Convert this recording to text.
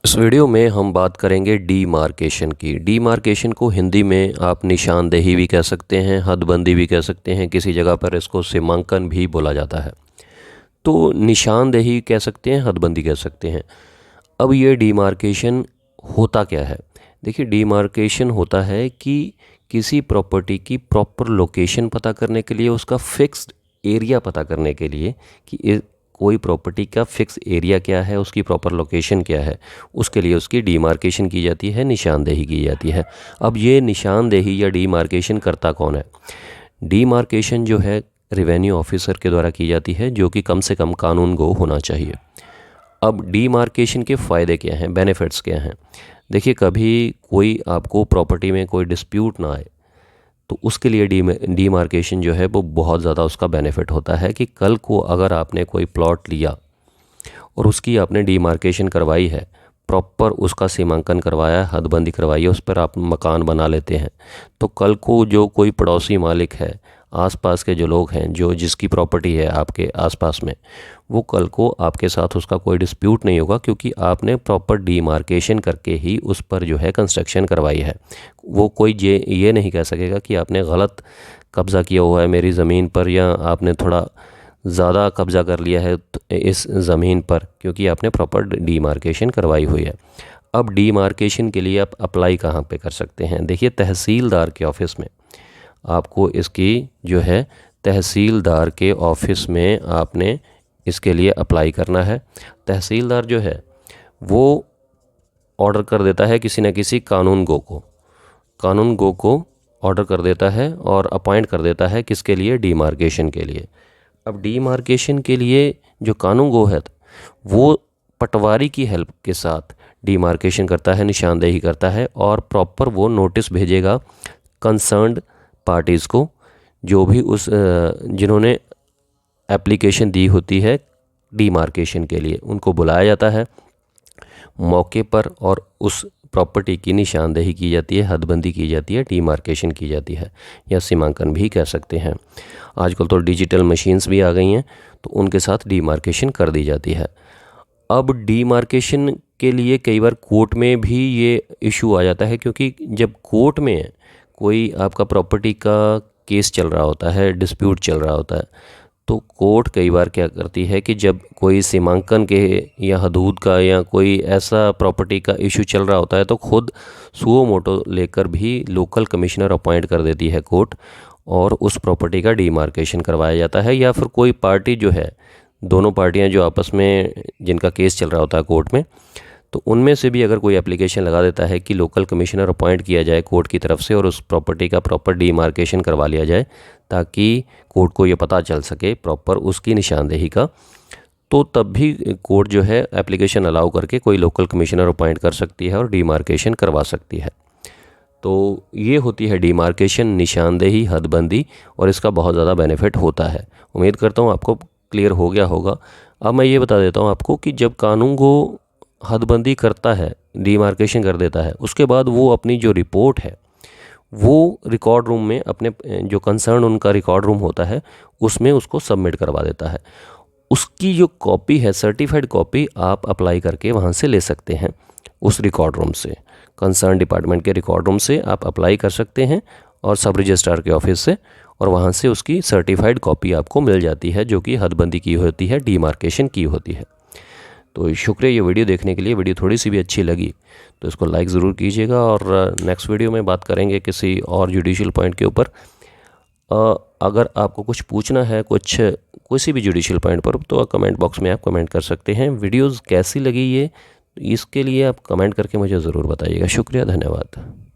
इस वीडियो में हम बात करेंगे डीमार्केशन की। डीमार्केशन को हिंदी में आप निशानदेही भी कह सकते हैं, हदबंदी भी कह सकते हैं, किसी जगह पर इसको सीमांकन भी बोला जाता है। तो निशानदेही कह सकते हैं, हदबंदी कह सकते हैं। अब ये डीमार्केशन होता क्या है? देखिए, डीमार्केशन होता है कि किसी प्रॉपर्टी की प्रॉपर लोकेशन पता करने के लिए, उसका फिक्स्ड एरिया पता करने के लिए कि कोई प्रॉपर्टी का फिक्स एरिया क्या है, उसकी प्रॉपर लोकेशन क्या है, उसके लिए उसकी डीमार्केशन की जाती है, निशानदेही की जाती है। अब ये निशानदेही या डीमार्केशन करता कौन है? डीमार्केशन जो है रेवेन्यू ऑफिसर के द्वारा की जाती है, जो कि कम से कम कानून गो होना चाहिए। अब डीमार्केशन के फ़ायदे क्या हैं, बेनिफिट्स क्या हैं? देखिए, कभी कोई आपको प्रॉपर्टी में कोई डिस्प्यूट ना आए, तो उसके लिए डीमार्केशन जो है वो बहुत ज़्यादा उसका बेनिफिट होता है कि कल को अगर आपने कोई प्लॉट लिया और उसकी आपने डीमार्केशन करवाई है, प्रॉपर उसका सीमांकन करवाया, हदबंदी करवाई है, उस पर आप मकान बना लेते हैं, तो कल को जो कोई पड़ोसी मालिक है, आसपास के जो लोग हैं, जो जिसकी प्रॉपर्टी है आपके आसपास में, वो कल को आपके साथ उसका कोई डिस्प्यूट नहीं होगा, क्योंकि आपने प्रॉपर डीमार्केशन करके ही उस पर जो है कंस्ट्रक्शन करवाई है। वो कोई ये नहीं कह सकेगा कि आपने गलत कब्ज़ा किया हुआ है मेरी ज़मीन पर, या आपने थोड़ा ज़्यादा कब्ज़ा कर लिया है इस ज़मीन पर, क्योंकि आपने प्रॉपर डीमार्केशन करवाई हुई है। अब डीमार्केशन के लिए आप अप्लाई कहाँ पे कर सकते हैं? देखिए, तहसीलदार के ऑफ़िस में आपको इसकी जो है, तहसीलदार के ऑफ़िस में आपने इसके लिए अप्लाई करना है। तहसीलदार जो है वो ऑर्डर कर देता है किसी न किसी कानून गो को ऑर्डर कर देता है और अपॉइंट कर देता है किसके लिए? डीमार्केशन के लिए। अब डीमार्केशन के लिए जो कानून गो है वो पटवारी की हेल्प के साथ डीमार्केशन करता है, निशानदेही करता है, और प्रॉपर वो नोटिस भेजेगा कंसर्न्ड पार्टीज़ को, जो भी जिन्होंने एप्लीकेशन दी होती है डीमार्केशन के लिए, उनको बुलाया जाता है मौके पर और उस प्रॉपर्टी की निशानदेही की जाती है, हदबंदी की जाती है, डीमार्केशन की जाती है, या सीमांकन भी कह सकते हैं। आजकल तो डिजिटल मशीन्स भी आ गई हैं, तो उनके साथ डीमार्केशन कर दी जाती है। अब डीमार्केशन के लिए कई बार कोर्ट में भी ये इशू आ जाता है, क्योंकि जब कोर्ट में कोई आपका प्रॉपर्टी का केस चल रहा होता है, डिस्प्यूट चल रहा होता है, तो कोर्ट कई बार क्या करती है कि जब कोई सीमांकन के या हदूद का या कोई ऐसा प्रॉपर्टी का इशू चल रहा होता है, तो खुद सुओ मोटो लेकर भी लोकल कमिश्नर अपॉइंट कर देती है कोर्ट, और उस प्रॉपर्टी का डीमार्केशन करवाया जाता है। या फिर कोई पार्टी जो है, दोनों पार्टियां जो आपस में जिनका केस चल रहा होता है कोर्ट में, तो उनमें से भी अगर कोई एप्लीकेशन लगा देता है कि लोकल कमिश्नर अपॉइंट किया जाए कोर्ट की तरफ से और उस प्रॉपर्टी का प्रॉपर डीमार्केशन करवा लिया जाए, ताकि कोर्ट को ये पता चल सके प्रॉपर उसकी निशानदेही का, तो तब भी कोर्ट जो है एप्लीकेशन अलाउ करके कोई लोकल कमिश्नर अपॉइंट कर सकती है और डीमार्केशन करवा सकती है। तो ये होती है डीमार्केशन, निशानदेही, हदबंदी, और इसका बहुत ज़्यादा बेनिफिट होता है। उम्मीद करता हूँ आपको क्लियर हो गया होगा। अब मैं ये बता देता हूँ आपको कि जब कानून को हदबंदी करता है, डीमार्केशन कर देता है, उसके बाद वो अपनी जो रिपोर्ट है वो रिकॉर्ड रूम में, अपने जो कंसर्न उनका रिकॉर्ड रूम होता है उसमें उसको सबमिट करवा देता है। उसकी जो कॉपी है, सर्टिफाइड कॉपी, आप अप्लाई करके वहाँ से ले सकते हैं। उस रिकॉर्ड रूम से, कंसर्न डिपार्टमेंट के रिकॉर्ड रूम से आप अप्लाई कर सकते हैं, और सब रजिस्ट्रार के ऑफिस से, और वहाँ से उसकी सर्टिफाइड कॉपी आपको मिल जाती है, जो कि हदबंदी की होती है, डीमार्केशन की होती है। तो शुक्रिया ये वीडियो देखने के लिए। वीडियो थोड़ी सी भी अच्छी लगी तो इसको लाइक ज़रूर कीजिएगा, और नेक्स्ट वीडियो में बात करेंगे किसी और जुडिशियल पॉइंट के ऊपर। अगर आपको कुछ पूछना है किसी भी जुडिशियल पॉइंट पर, तो कमेंट बॉक्स में आप कमेंट कर सकते हैं। वीडियोज़ कैसी लगी ये, इसके लिए आप कमेंट करके मुझे ज़रूर बताइएगा। शुक्रिया, धन्यवाद।